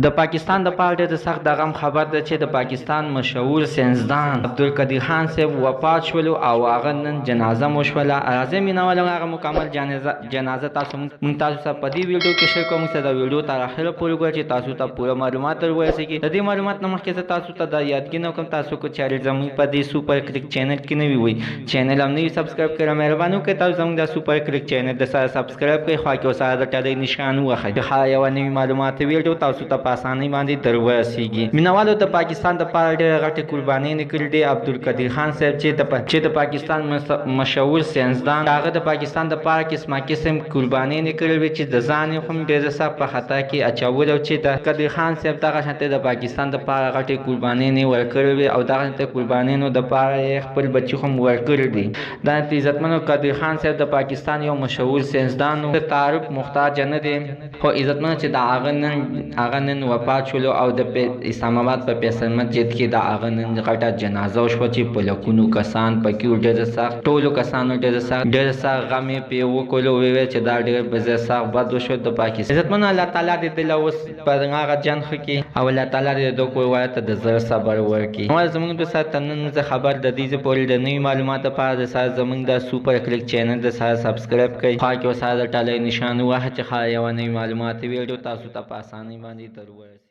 د پاکستان د پاره ډېر سخت د غم خبر ده چې د پاکستان مشهور ساینسدان عبدالقدیر خان صاحب وفات شول او هغه نن جنازه مو شوله. راځئ مینهوالو هغه مکمل جنازه تاسو مونږ تاسو ته په دې ویډیو کې شیر کوم چې د ویډیو تر اخره پورې وګورئ چې تاسو ته پوره معلومات در ورسیږي. د دې معلومات نه مخکې زه تاسو ته دا یادګینه کوم تاسو کو چینل زمونږ په دې سوپر کلیک چینل کې نوي وي چینل هم نوي سبسکرایب کړئ. مهرباني وکړئ تاسو زمونږ د سوپر کلیک چینل د سره سبسکرایب کړئ، خوا کې ورسره د ټلۍ نشان ووهئ چې یوه نوي معلومات ویډیو تاسو ته په اسانۍ باندې در ورسیږي. مینهوالو د پاکستان د پاره ډېرې غټې قربانۍ کړې دي. عبدالقدیر خان صاحب چې د پاکستان مشهور ساینسدان هغه د پاکستان د پاره قسمه قسم قربانۍ کړې وې چې د ځان یې هم ډېر سخت په خطا کې اچول او چې د قدیر خان صاحب دغه شانتې د پاکستان د پاره غټې قربانۍ ورکړې وې او دغه شانتې قربانۍ د پاره یې خپل بچي هم ورکړي دي. دا عزتمنو قدیر خان صاحب د پاکستان یو مشهور ساینسدان و، تعارف محتاج نه دی، خو عزتمنو چې د هغه نن وفات شولو او د اسلام آباد په فیصل مسجد کې د هغه نن غټه جنازه وشوه چې په لکونو کسان پکې ډېر سخت ټولو کسانو ډېر سخت غم یې پرې وکړلو. وویل چې دا ډېر به سخت بد وشو د پاکستان. عزتمنو الله تعالی دې دله اوس په هغه جنګ ښه کړي او الله تعالی دې د کورواله ته د زړه صبر ورکړي. نو زموږ د سره نن زه خبر د دې پورې د نوي معلوماتو لپاره د سره زموږ د سوپر کلیک چینل د سره سبسکرایب کړئ، خوا کې ورسره د ټلۍ نشان ووهئ چې یوه نوي معلومات ویډیو تاسو ته په اسانۍ باندې در ورسیږي.